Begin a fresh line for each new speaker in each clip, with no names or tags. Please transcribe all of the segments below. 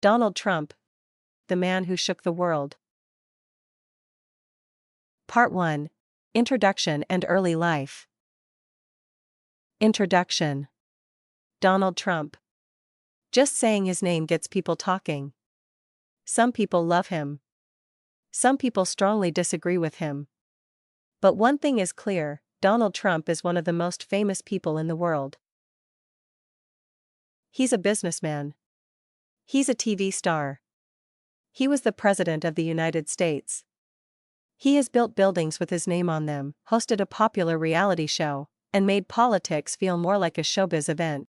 Donald Trump, the man who shook the world. Part 1. Introduction and Early Life. Introduction. Donald Trump. Just saying his name gets people talking. Some people love him. Some people strongly disagree with him. But one thing is clear, Donald Trump is one of the most famous people in the world. He's a businessman. He's a TV star. He was the President of the United States. He has built buildings with his name on them, hosted a popular reality show, and made politics feel more like a showbiz event.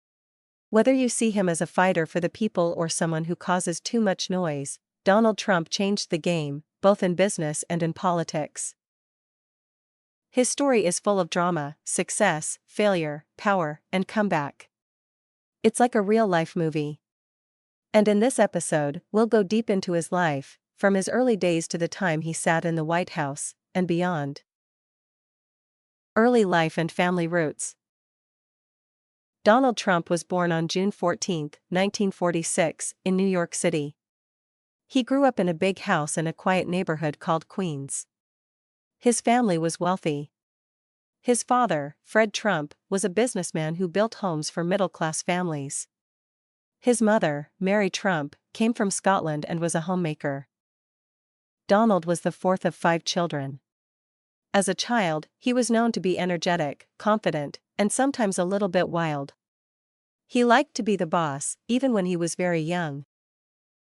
Whether you see him as a fighter for the people or someone who causes too much noise, Donald Trump changed the game, both in business and in politics. His story is full of drama, success, failure, power, and comeback. It's like a real-life movie. And in this episode, we'll go deep into his life, from his early days to the time he sat in the White House, and beyond. Early life and family roots. Donald Trump was born on June 14, 1946, in New York City. He grew up in a big house in a quiet neighborhood called Queens. His family was wealthy. His father, Fred Trump, was a businessman who built homes for middle-class families. His mother, Mary Trump, came from Scotland and was a homemaker. Donald was the fourth of 5 children. As a child, he was known to be energetic, confident, and sometimes a little bit wild. He liked to be the boss, even when he was very young.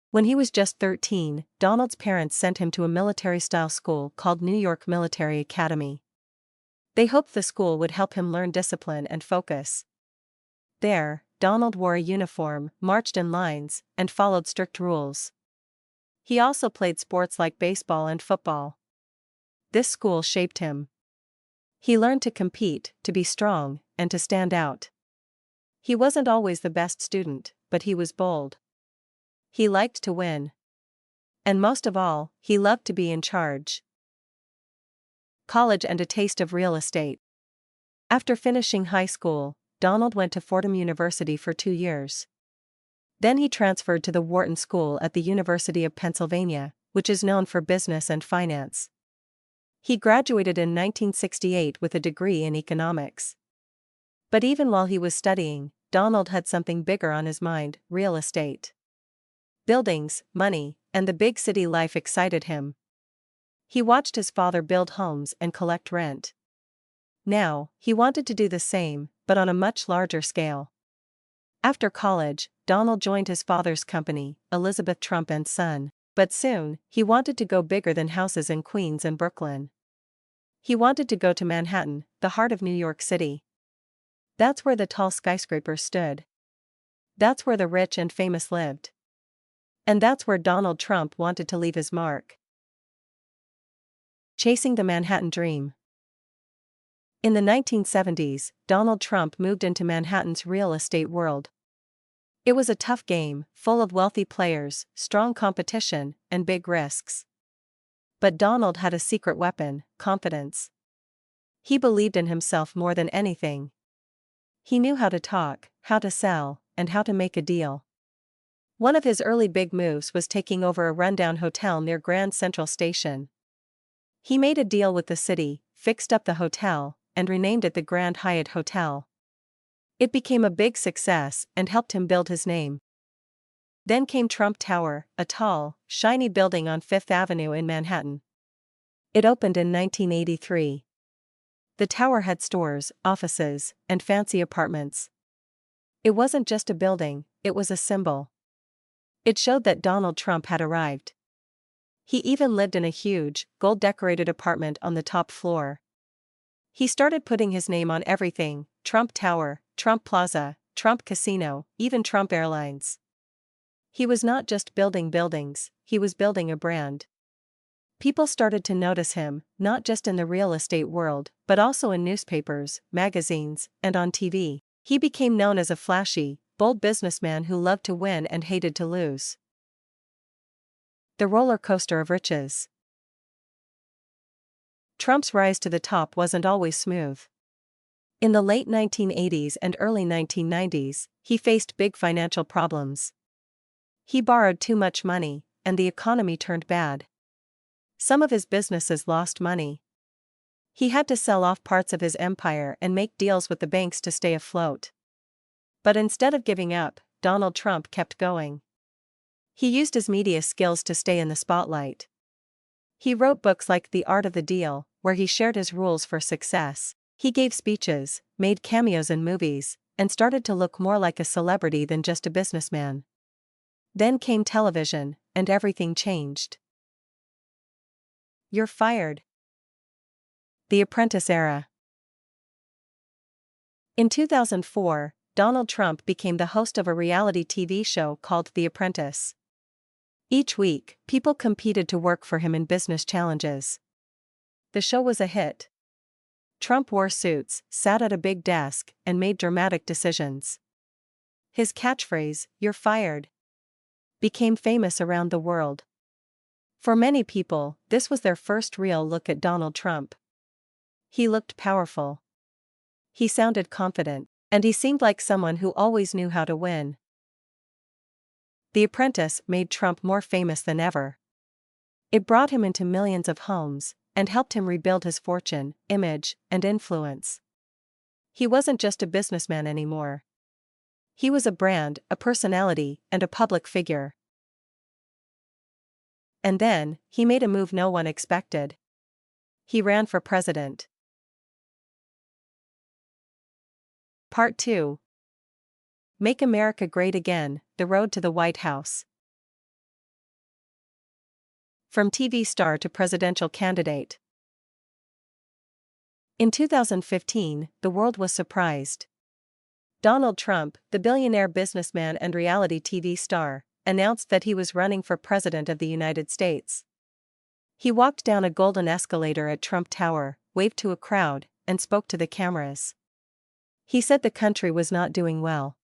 When he was just 13, Donald's parents sent him to a military-style school called New York Military Academy. They hoped the school would help him learn discipline and focus. There, Donald wore a uniform, marched in lines, and followed strict rules. He also played sports like baseball and football. This school shaped him. He learned to compete, to be strong, and to stand out. He wasn't always the best student, but he was bold. He liked to win. And most of all, he loved to be in charge. College and a taste of real estate. After finishing high school, Donald went to Fordham University for 2 years. Then he transferred to the Wharton School at the University of Pennsylvania, which is known for business and finance. He graduated in 1968 with a degree in economics. But even while he was studying, Donald had something bigger on his mind: real estate. Buildings, money, and the big city life excited him. He watched his father build homes and collect rent. Now, he wanted to do the same, but on a much larger scale. After college, Donald joined his father's company, Elizabeth Trump and Son, but soon, he wanted to go bigger than houses in Queens and Brooklyn. He wanted to go to Manhattan, the heart of New York City. That's where the tall skyscrapers stood. That's where the rich and famous lived. And that's where Donald Trump wanted to leave his mark. Chasing the Manhattan Dream. In the 1970s, Donald Trump moved into Manhattan's real estate world. It was a tough game, full of wealthy players, strong competition, and big risks. But Donald had a secret weapon: confidence. He believed in himself more than anything. He knew how to talk, how to sell, and how to make a deal. One of his early big moves was taking over a rundown hotel near Grand Central Station. He made a deal with the city, fixed up the hotel, and renamed it the Grand Hyatt Hotel. It became a big success and helped him build his name. Then came Trump Tower, a tall, shiny building on Fifth Avenue in Manhattan. It opened in 1983. The tower had stores, offices, and fancy apartments. It wasn't just a building, it was a symbol. It showed that Donald Trump had arrived. He even lived in a huge, gold-decorated apartment on the top floor. He started putting his name on everything: Trump Tower, Trump Plaza, Trump Casino, even Trump Airlines. He was not just building buildings, he was building a brand. People started to notice him, not just in the real estate world, but also in newspapers, magazines, and on TV. He became known as a flashy, bold businessman who loved to win and hated to lose. The roller coaster of riches. Trump's rise to the top wasn't always smooth. In the late 1980s and early 1990s, he faced big financial problems. He borrowed too much money, and the economy turned bad. Some of his businesses lost money. He had to sell off parts of his empire and make deals with the banks to stay afloat. But instead of giving up, Donald Trump kept going. He used his media skills to stay in the spotlight. He wrote books like The Art of the Deal, where he shared his rules for success. He gave speeches, made cameos in movies, and started to look more like a celebrity than just a businessman. Then came television, and everything changed. You're fired. The Apprentice era. In 2004, Donald Trump became the host of a reality TV show called The Apprentice. Each week, people competed to work for him in business challenges. The show was a hit. Trump wore suits, sat at a big desk, and made dramatic decisions. His catchphrase, "You're fired," became famous around the world. For many people, this was their first real look at Donald Trump. He looked powerful. He sounded confident, and he seemed like someone who always knew how to win. The Apprentice made Trump more famous than ever. It brought him into millions of homes, and helped him rebuild his fortune, image, and influence. He wasn't just a businessman anymore. He was a brand, a personality, and a public figure. And then, he made a move no one expected. He ran for president. Part 2. Make America Great Again, The Road to the White House. From TV star to presidential candidate. In 2015, the world was surprised. Donald Trump, the billionaire businessman and reality TV star, announced that he was running for president of the United States. He walked down a golden escalator at Trump Tower, waved to a crowd, and spoke to the cameras. He said the country was not doing well.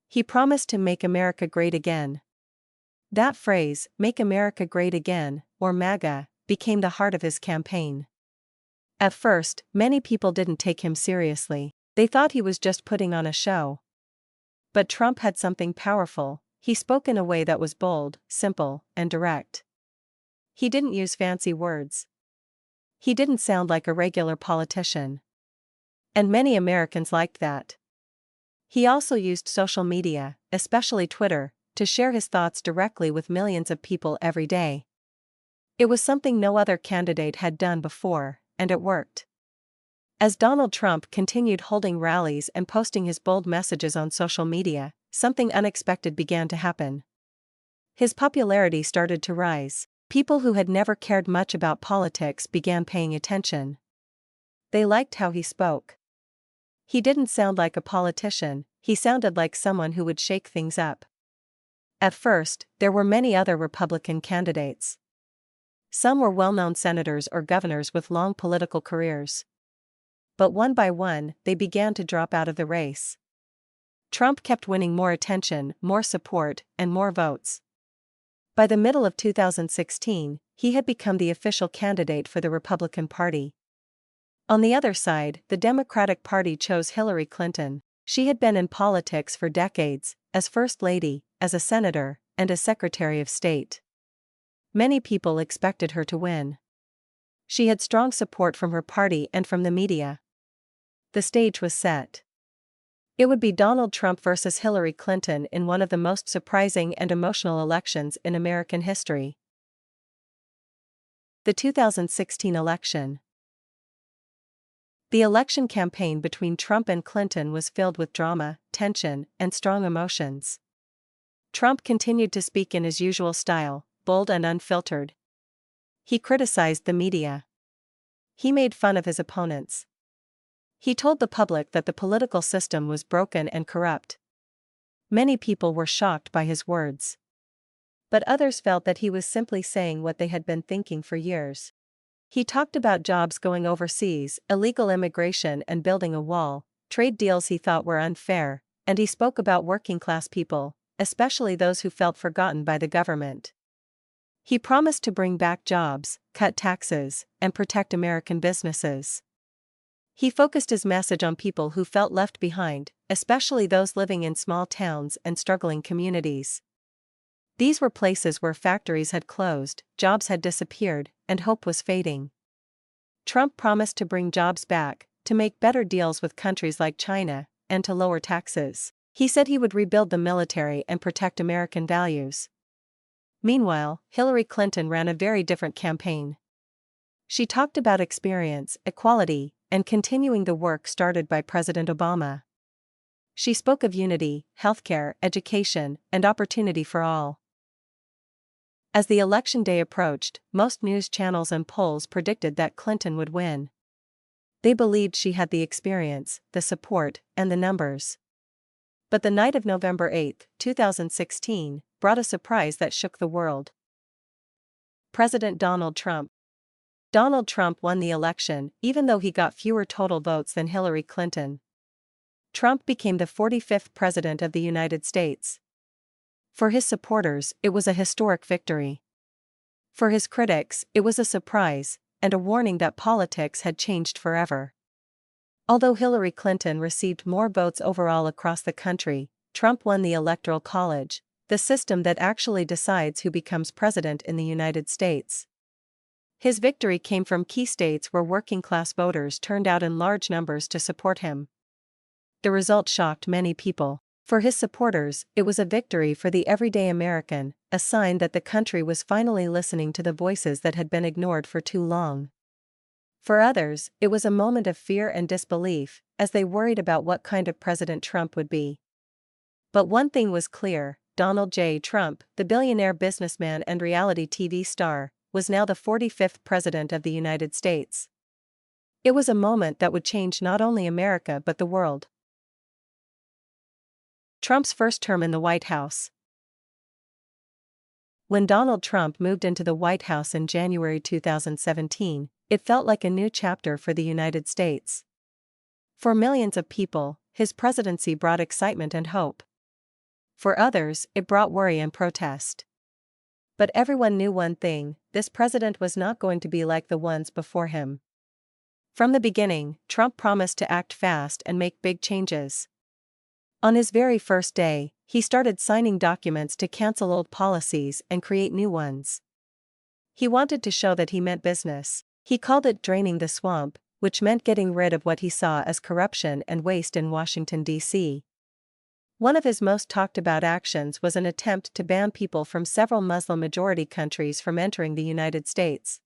He promised to make America great again. That phrase, "Make America Great Again," or MAGA, became the heart of his campaign. At first, many people didn't take him seriously. They thought he was just putting on a show. But Trump had something powerful. He spoke in a way that was bold, simple, and direct. He didn't use fancy words. He didn't sound like a regular politician. And many Americans liked that. He also used social media, especially Twitter, to share his thoughts directly with millions of people every day. It was something no other candidate had done before, and it worked. As Donald Trump continued holding rallies and posting his bold messages on social media, something unexpected began to happen. His popularity started to rise. People who had never cared much about politics began paying attention. They liked how he spoke. He didn't sound like a politician, he sounded like someone who would shake things up. At first, there were many other Republican candidates. Some were well-known senators or governors with long political careers. But one by one, they began to drop out of the race. Trump kept winning more attention, more support, and more votes. By the middle of 2016, he had become the official candidate for the Republican Party. On the other side, the Democratic Party chose Hillary Clinton. She had been in politics for decades, as First Lady, as a senator, and as Secretary of State. Many people expected her to win. She had strong support from her party and from the media. The stage was set. It would be Donald Trump versus Hillary Clinton in one of the most surprising and emotional elections in American history. The 2016 election. The election campaign between Trump and Clinton was filled with drama, tension, and strong emotions. Trump continued to speak in his usual style, bold and unfiltered. He criticized the media. He made fun of his opponents. He told the public that the political system was broken and corrupt. Many people were shocked by his words. But others felt that he was simply saying what they had been thinking for years. He talked about jobs going overseas, illegal immigration and building a wall, trade deals he thought were unfair, and he spoke about working-class people, especially those who felt forgotten by the government. He promised to bring back jobs, cut taxes, and protect American businesses. He focused his message on people who felt left behind, especially those living in small towns and struggling communities. These were places where factories had closed, jobs had disappeared, and hope was fading. Trump promised to bring jobs back, to make better deals with countries like China, and to lower taxes. He said he would rebuild the military and protect American values. Meanwhile, Hillary Clinton ran a very different campaign. She talked about experience, equality, and continuing the work started by President Obama. She spoke of unity, healthcare, education, and opportunity for all. As the election day approached, most news channels and polls predicted that Clinton would win. They believed she had the experience, the support, and the numbers. But the night of November 8, 2016, brought a surprise that shook the world. President Donald Trump. Donald Trump won the election, even though he got fewer total votes than Hillary Clinton. Trump became the 45th President of the United States. For his supporters, it was a historic victory. For his critics, it was a surprise, and a warning that politics had changed forever. Although Hillary Clinton received more votes overall across the country, Trump won the Electoral College, the system that actually decides who becomes president in the United States. His victory came from key states where working-class voters turned out in large numbers to support him. The result shocked many people. For his supporters, it was a victory for the everyday American, a sign that the country was finally listening to the voices that had been ignored for too long. For others, it was a moment of fear and disbelief, as they worried about what kind of president Trump would be. But one thing was clear: Donald J. Trump, the billionaire businessman and reality TV star, was now the 45th President of the United States. It was a moment that would change not only America but the world. Trump's first term in the White House. When Donald Trump moved into the White House in January 2017, it felt like a new chapter for the United States. For millions of people, his presidency brought excitement and hope. For others, it brought worry and protest. But everyone knew one thing: this president was not going to be like the ones before him. From the beginning, Trump promised to act fast and make big changes. On his very first day, he started signing documents to cancel old policies and create new ones. He wanted to show that he meant business. He called it draining the swamp, which meant getting rid of what he saw as corruption and waste in Washington, D.C. One of his most talked about actions was an attempt to ban people from several Muslim-majority countries from entering the United States.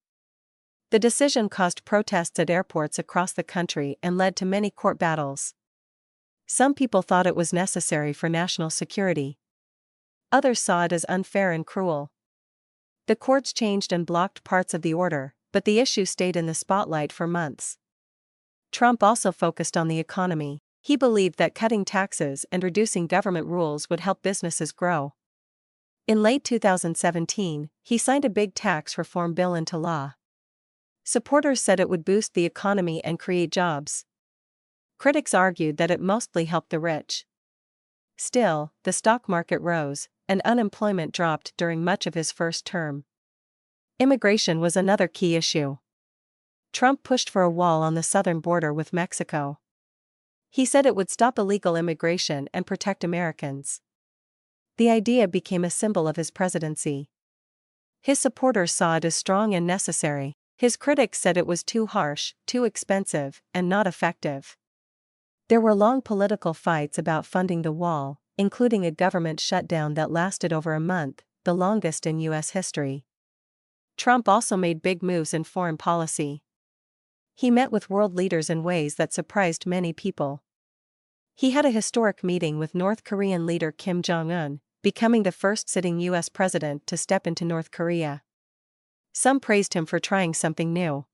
The decision caused protests at airports across the country and led to many court battles. Some people thought it was necessary for national security. Others saw it as unfair and cruel. The courts changed and blocked parts of the order, but the issue stayed in the spotlight for months. Trump also focused on the economy. He believed that cutting taxes and reducing government rules would help businesses grow. In late 2017, he signed a big tax reform bill into law. Supporters said it would boost the economy and create jobs. Critics argued that it mostly helped the rich. Still, the stock market rose, and unemployment dropped during much of his first term. Immigration was another key issue. Trump pushed for a wall on the southern border with Mexico. He said it would stop illegal immigration and protect Americans. The idea became a symbol of his presidency. His supporters saw it as strong and necessary. His critics said it was too harsh, too expensive, and not effective. There were long political fights about funding the wall, including a government shutdown that lasted over a month, the longest in U.S. history. Trump also made big moves in foreign policy. He met with world leaders in ways that surprised many people. He had a historic meeting with North Korean leader Kim Jong-un, becoming the first sitting U.S. president to step into North Korea. Some praised him for trying something new.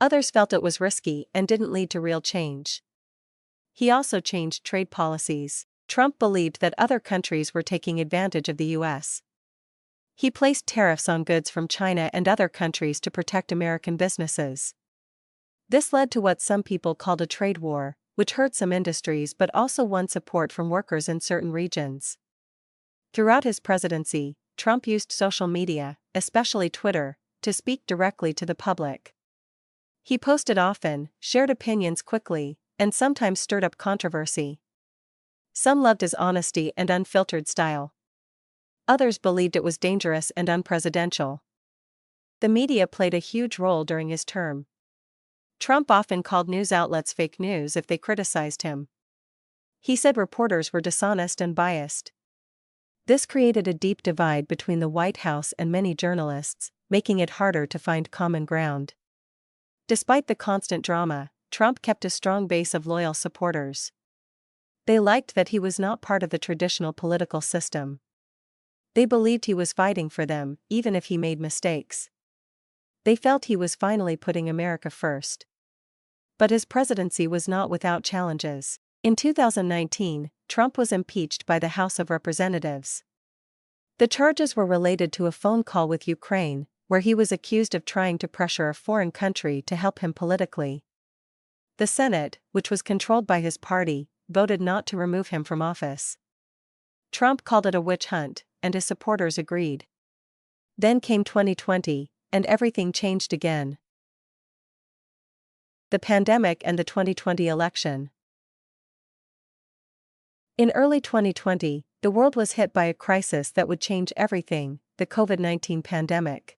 Others felt it was risky and didn't lead to real change. He also changed trade policies. Trump believed that other countries were taking advantage of the U.S. He placed tariffs on goods from China and other countries to protect American businesses. This led to what some people called a trade war, which hurt some industries but also won support from workers in certain regions. Throughout his presidency, Trump used social media, especially Twitter, to speak directly to the public. He posted often, shared opinions quickly, and sometimes stirred up controversy. Some loved his honesty and unfiltered style. Others believed it was dangerous and unpresidential. The media played a huge role during his term. Trump often called news outlets fake news if they criticized him. He said reporters were dishonest and biased. This created a deep divide between the White House and many journalists, making it harder to find common ground. Despite the constant drama, Trump kept a strong base of loyal supporters. They liked that he was not part of the traditional political system. They believed he was fighting for them, even if he made mistakes. They felt he was finally putting America first. But his presidency was not without challenges. In 2019, Trump was impeached by the House of Representatives. The charges were related to a phone call with Ukraine, where he was accused of trying to pressure a foreign country to help him politically. The Senate, which was controlled by his party, voted not to remove him from office. Trump called it a witch hunt, and his supporters agreed. Then came 2020, and everything changed again. The pandemic and the 2020 election. In early 2020, the world was hit by a crisis that would change everything, the COVID-19 pandemic.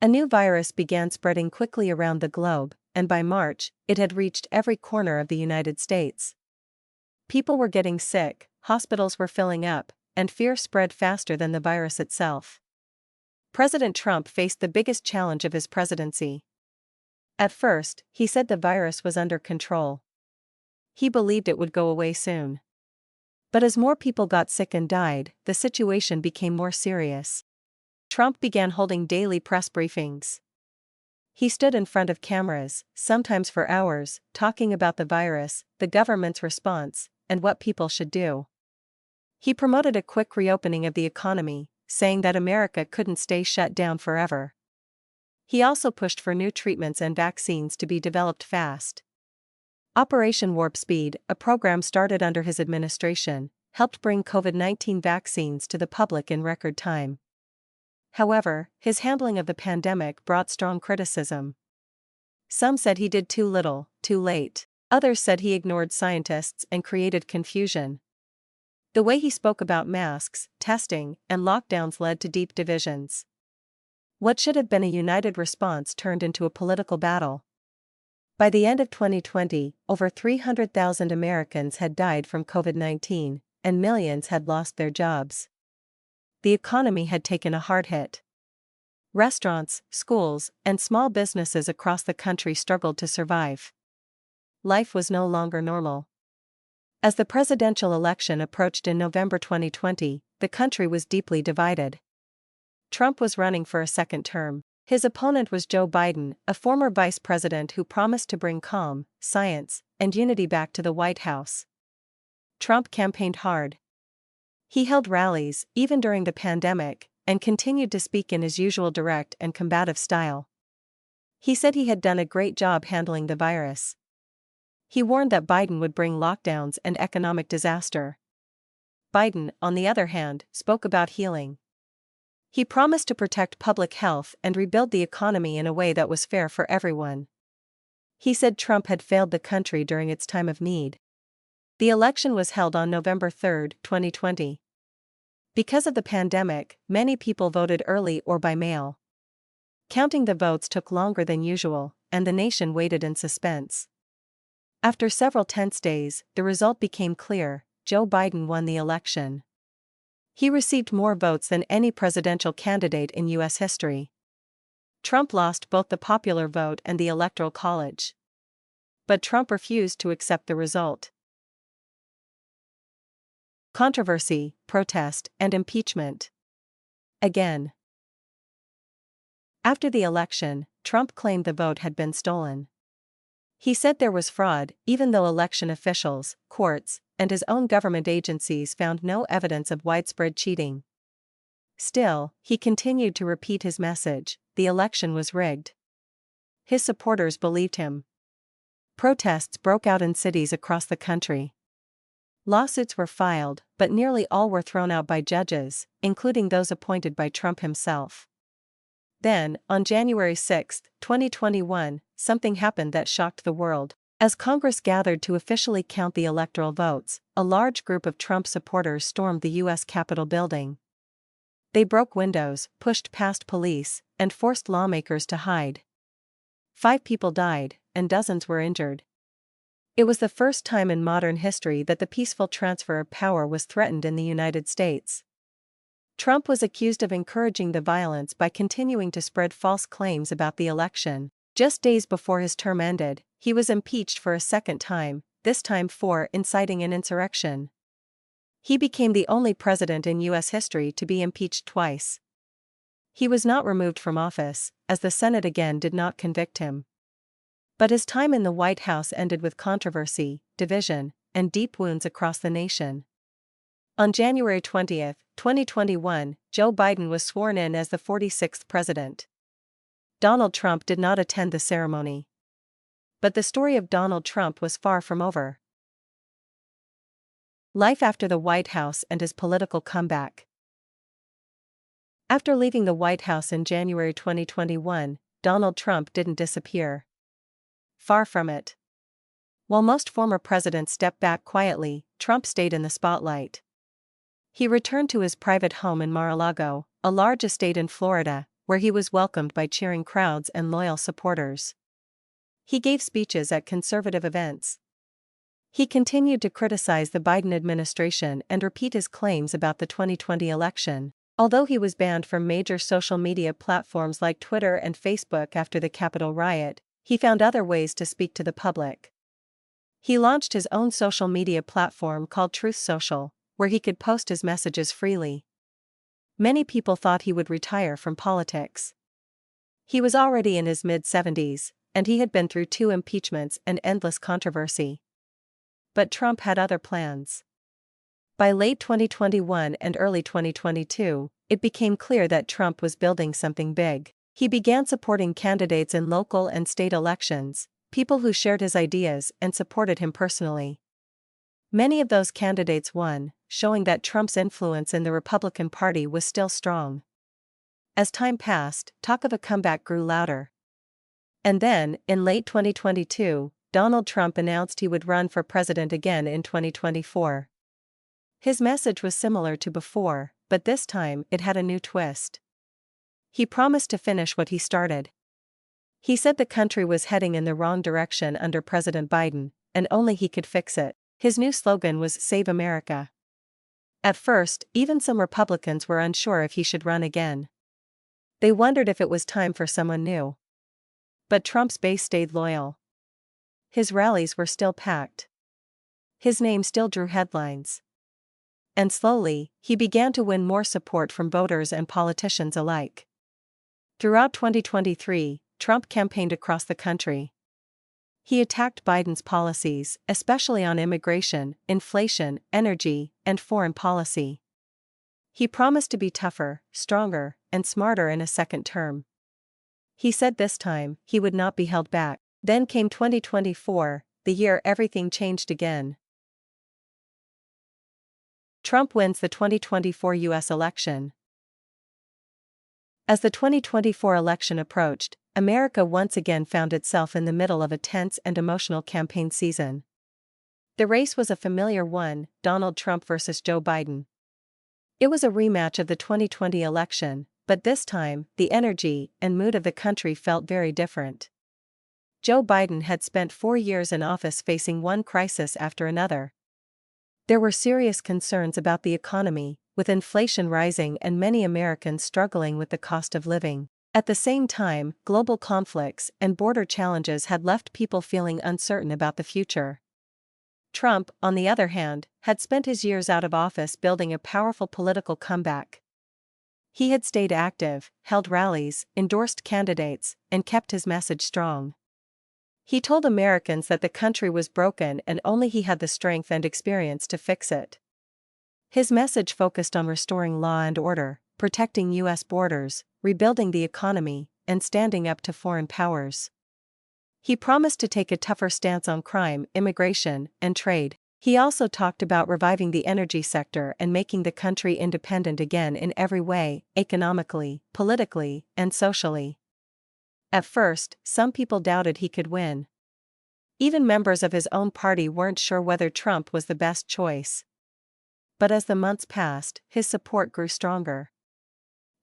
A new virus began spreading quickly around the globe, and by March, it had reached every corner of the United States. People were getting sick, hospitals were filling up, and fear spread faster than the virus itself. President Trump faced the biggest challenge of his presidency. At first, he said the virus was under control. He believed it would go away soon. But as more people got sick and died, the situation became more serious. Trump began holding daily press briefings. He stood in front of cameras, sometimes for hours, talking about the virus, the government's response, and what people should do. He promoted a quick reopening of the economy, saying that America couldn't stay shut down forever. He also pushed for new treatments and vaccines to be developed fast. Operation Warp Speed, a program started under his administration, helped bring COVID-19 vaccines to the public in record time. However, his handling of the pandemic brought strong criticism. Some said he did too little, too late. Others said he ignored scientists and created confusion. The way he spoke about masks, testing, and lockdowns led to deep divisions. What should have been a united response turned into a political battle. By the end of 2020, over 300,000 Americans had died from COVID-19, and millions had lost their jobs. The economy had taken a hard hit. Restaurants, schools, and small businesses across the country struggled to survive. Life was no longer normal. As the presidential election approached in November 2020, the country was deeply divided. Trump was running for a second term. His opponent was Joe Biden, a former vice president who promised to bring calm, science, and unity back to the White House. Trump campaigned hard. He held rallies, even during the pandemic, and continued to speak in his usual direct and combative style. He said he had done a great job handling the virus. He warned that Biden would bring lockdowns and economic disaster. Biden, on the other hand, spoke about healing. He promised to protect public health and rebuild the economy in a way that was fair for everyone. He said Trump had failed the country during its time of need. The election was held on November 3, 2020. Because of the pandemic, many people voted early or by mail. Counting the votes took longer than usual, and the nation waited in suspense. After several tense days, the result became clear: Joe Biden won the election. He received more votes than any presidential candidate in U.S. history. Trump lost both the popular vote and the Electoral College. But Trump refused to accept the result. Controversy, protest, and impeachment. Again. After the election, Trump claimed the vote had been stolen. He said there was fraud, even though election officials, courts, and his own government agencies found no evidence of widespread cheating. Still, he continued to repeat his message: the election was rigged. His supporters believed him. Protests broke out in cities across the country. Lawsuits were filed, but nearly all were thrown out by judges, including those appointed by Trump himself. Then, on January 6, 2021, something happened that shocked the world. As Congress gathered to officially count the electoral votes, a large group of Trump supporters stormed the U.S. Capitol building. They broke windows, pushed past police, and forced lawmakers to hide. 5 people died, and dozens were injured. It was the first time in modern history that the peaceful transfer of power was threatened in the United States. Trump was accused of encouraging the violence by continuing to spread false claims about the election. Just days before his term ended, he was impeached for a second time, this time for inciting an insurrection. He became the only president in U.S. history to be impeached twice. He was not removed from office, as the Senate again did not convict him. But his time in the White House ended with controversy, division, and deep wounds across the nation. On January 20, 2021, Joe Biden was sworn in as the 46th president. Donald Trump did not attend the ceremony. But the story of Donald Trump was far from over. Life after the White House and his political comeback. After leaving the White House in January 2021, Donald Trump didn't disappear. Far from it. While most former presidents stepped back quietly, Trump stayed in the spotlight. He returned to his private home in Mar-a-Lago, a large estate in Florida, where he was welcomed by cheering crowds and loyal supporters. He gave speeches at conservative events. He continued to criticize the Biden administration and repeat his claims about the 2020 election. Although he was banned from major social media platforms like Twitter and Facebook after the Capitol riot, he found other ways to speak to the public. He launched his own social media platform called Truth Social, where he could post his messages freely. Many people thought he would retire from politics. He was already in his mid-70s, and he had been through 2 impeachments and endless controversy. But Trump had other plans. By late 2021 and early 2022, it became clear that Trump was building something big. He began supporting candidates in local and state elections, people who shared his ideas and supported him personally. Many of those candidates won, showing that Trump's influence in the Republican Party was still strong. As time passed, talk of a comeback grew louder. And then, in late 2022, Donald Trump announced he would run for president again in 2024. His message was similar to before, but this time it had a new twist. He promised to finish what he started. He said the country was heading in the wrong direction under President Biden, and only he could fix it. His new slogan was "Save America." At first, even some Republicans were unsure if he should run again. They wondered if it was time for someone new. But Trump's base stayed loyal. His rallies were still packed. His name still drew headlines. And slowly, he began to win more support from voters and politicians alike. Throughout 2023, Trump campaigned across the country. He attacked Biden's policies, especially on immigration, inflation, energy, and foreign policy. He promised to be tougher, stronger, and smarter in a second term. He said this time, he would not be held back. Then came 2024, the year everything changed again. Trump wins the 2024 U.S. election. As the 2024 election approached, America once again found itself in the middle of a tense and emotional campaign season. The race was a familiar one, Donald Trump versus Joe Biden. It was a rematch of the 2020 election, but this time, the energy and mood of the country felt very different. Joe Biden had spent 4 years in office facing one crisis after another. There were serious concerns about the economy, with inflation rising and many Americans struggling with the cost of living. At the same time, global conflicts and border challenges had left people feeling uncertain about the future. Trump, on the other hand, had spent his years out of office building a powerful political comeback. He had stayed active, held rallies, endorsed candidates, and kept his message strong. He told Americans that the country was broken and only he had the strength and experience to fix it. His message focused on restoring law and order, protecting U.S. borders, rebuilding the economy, and standing up to foreign powers. He promised to take a tougher stance on crime, immigration, and trade. He also talked about reviving the energy sector and making the country independent again in every way, economically, politically, and socially. At first, some people doubted he could win. Even members of his own party weren't sure whether Trump was the best choice. But as the months passed, his support grew stronger.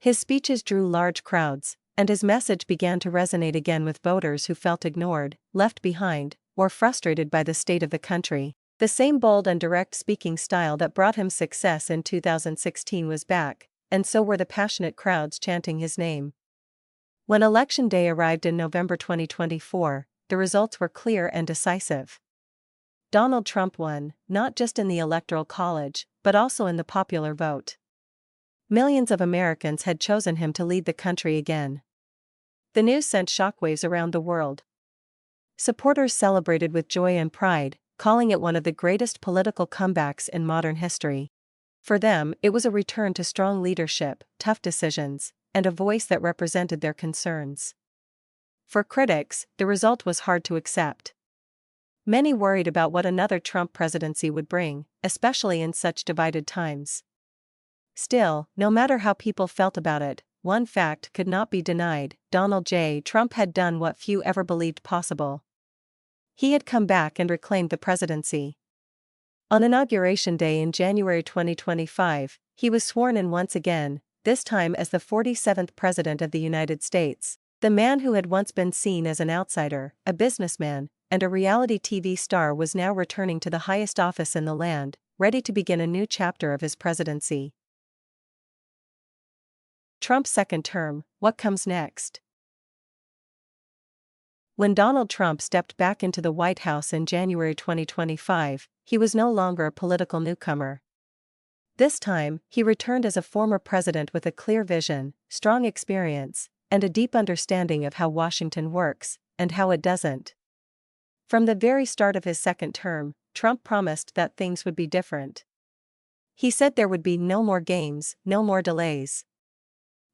His speeches drew large crowds, and his message began to resonate again with voters who felt ignored, left behind, or frustrated by the state of the country. The same bold and direct speaking style that brought him success in 2016 was back, and so were the passionate crowds chanting his name. When Election Day arrived in November 2024, the results were clear and decisive. Donald Trump won, not just in the Electoral College, but also in the popular vote. Millions of Americans had chosen him to lead the country again. The news sent shockwaves around the world. Supporters celebrated with joy and pride, calling it one of the greatest political comebacks in modern history. For them, it was a return to strong leadership, tough decisions, and a voice that represented their concerns. For critics, the result was hard to accept. Many worried about what another Trump presidency would bring, especially in such divided times. Still, no matter how people felt about it, one fact could not be denied: Donald J. Trump had done what few ever believed possible. He had come back and reclaimed the presidency. On Inauguration Day in January 2025, he was sworn in once again, this time as the 47th President of the United States. The man who had once been seen as an outsider, a businessman, and a reality TV star was now returning to the highest office in the land, ready to begin a new chapter of his presidency. Trump's second term, what comes next? When Donald Trump stepped back into the White House in January 2025, he was no longer a political newcomer. This time, he returned as a former president with a clear vision, strong experience, and a deep understanding of how Washington works, and how it doesn't. From the very start of his second term, Trump promised that things would be different. He said there would be no more games, no more delays.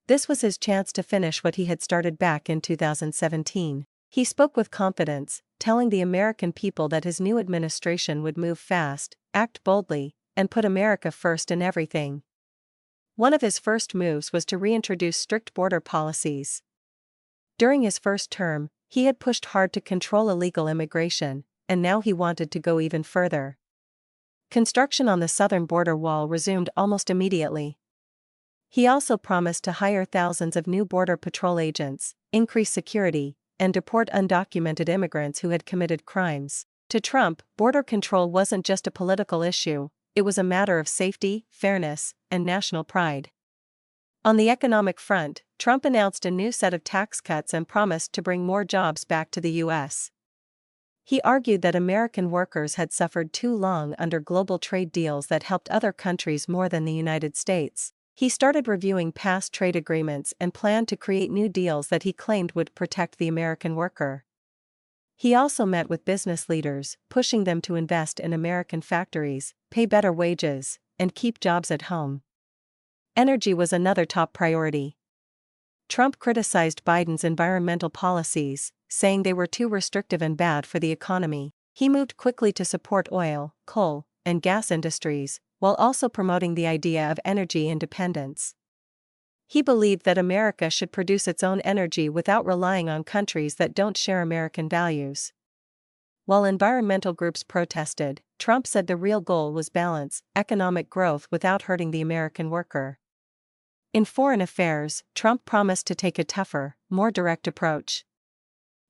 This was his chance to finish what he had started back in 2017. He spoke with confidence, telling the American people that his new administration would move fast, act boldly, and put America first in everything. One of his first moves was to reintroduce strict border policies. During his first term, he had pushed hard to control illegal immigration, and now he wanted to go even further. Construction on the southern border wall resumed almost immediately. He also promised to hire thousands of new Border Patrol agents, increase security, and deport undocumented immigrants who had committed crimes. To Trump, border control wasn't just a political issue, it was a matter of safety, fairness, and national pride. On the economic front, Trump announced a new set of tax cuts and promised to bring more jobs back to the U.S. He argued that American workers had suffered too long under global trade deals that helped other countries more than the United States. He started reviewing past trade agreements and planned to create new deals that he claimed would protect the American worker. He also met with business leaders, pushing them to invest in American factories, pay better wages, and keep jobs at home. Energy was another top priority. Trump criticized Biden's environmental policies, saying they were too restrictive and bad for the economy. He moved quickly to support oil, coal, and gas industries, while also promoting the idea of energy independence. He believed that America should produce its own energy without relying on countries that don't share American values. While environmental groups protested, Trump said the real goal was balance, economic growth without hurting the American worker. In foreign affairs, Trump promised to take a tougher, more direct approach.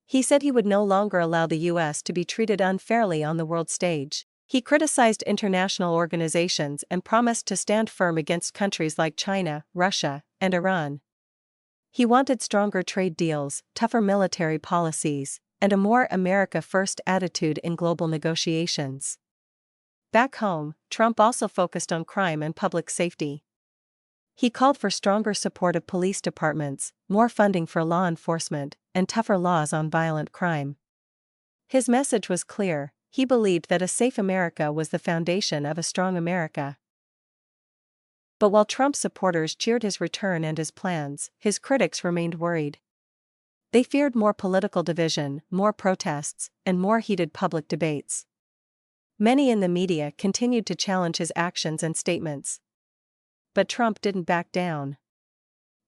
He said he would no longer allow the U.S. to be treated unfairly on the world stage. He criticized international organizations and promised to stand firm against countries like China, Russia, and Iran. He wanted stronger trade deals, tougher military policies, and a more America First attitude in global negotiations. Back home, Trump also focused on crime and public safety. He called for stronger support of police departments, more funding for law enforcement, and tougher laws on violent crime. His message was clear: he believed that a safe America was the foundation of a strong America. But while Trump's supporters cheered his return and his plans, his critics remained worried. They feared more political division, more protests, and more heated public debates. Many in the media continued to challenge his actions and statements. But Trump didn't back down.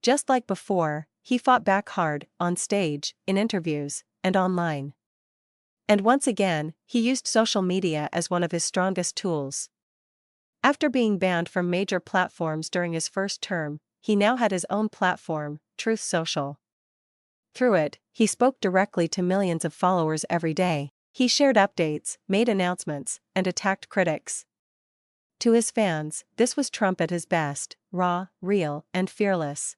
Just like before, he fought back hard, on stage, in interviews, and online. And once again, he used social media as one of his strongest tools. After being banned from major platforms during his first term, he now had his own platform, Truth Social. Through it, he spoke directly to millions of followers every day. He shared updates, made announcements, and attacked critics. To his fans, this was Trump at his best, raw, real, and fearless.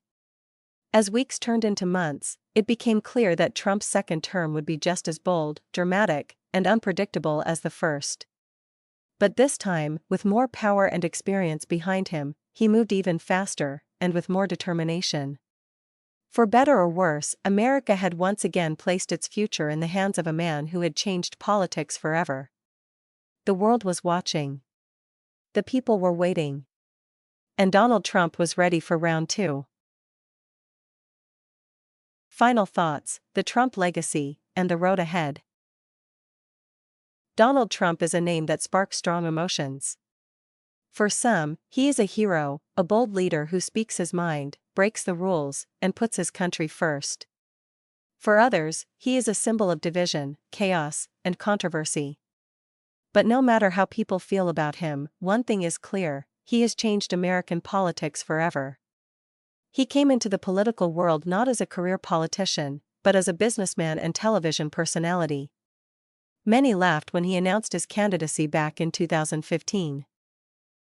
As weeks turned into months, it became clear that Trump's second term would be just as bold, dramatic, and unpredictable as the first. But this time, with more power and experience behind him, he moved even faster, and with more determination. For better or worse, America had once again placed its future in the hands of a man who had changed politics forever. The world was watching. The people were waiting. And Donald Trump was ready for round two. Final thoughts: the Trump legacy, and the road ahead. Donald Trump is a name that sparks strong emotions. For some, he is a hero, a bold leader who speaks his mind, breaks the rules, and puts his country first. For others, he is a symbol of division, chaos, and controversy. But no matter how people feel about him, one thing is clear: he has changed American politics forever. He came into the political world not as a career politician, but as a businessman and television personality. Many laughed when he announced his candidacy back in 2015.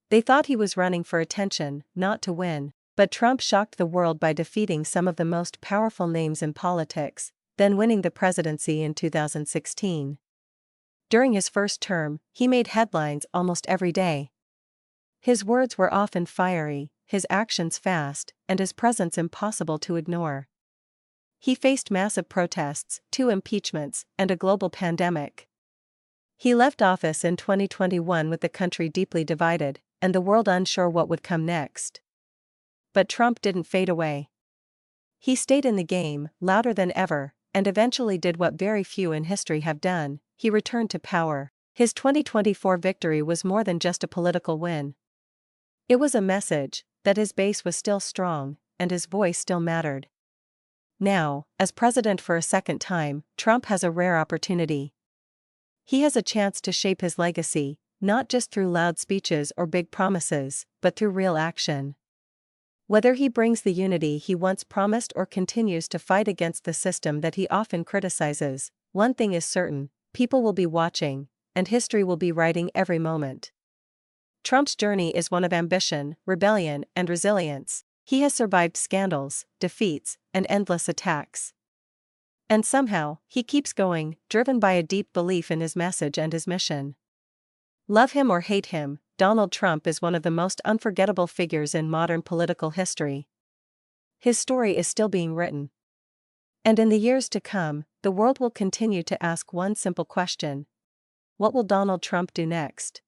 They thought he was running for attention, not to win. But Trump shocked the world by defeating some of the most powerful names in politics, then winning the presidency in 2016. During his first term, he made headlines almost every day. His words were often fiery, his actions fast, and his presence impossible to ignore. He faced massive protests, 2 impeachments, and a global pandemic. He left office in 2021 with the country deeply divided, and the world unsure what would come next. But Trump didn't fade away. He stayed in the game, louder than ever, and eventually did what very few in history have done: he returned to power. His 2024 victory was more than just a political win. It was a message that his base was still strong, and his voice still mattered. Now, as president for a second time, Trump has a rare opportunity. He has a chance to shape his legacy, not just through loud speeches or big promises, but through real action. Whether he brings the unity he once promised or continues to fight against the system that he often criticizes, one thing is certain: people will be watching, and history will be writing every moment. Trump's journey is one of ambition, rebellion, and resilience. He has survived scandals, defeats, and endless attacks. And somehow, he keeps going, driven by a deep belief in his message and his mission. Love him or hate him, Donald Trump is one of the most unforgettable figures in modern political history. His story is still being written. And in the years to come, the world will continue to ask one simple question: what will Donald Trump do next?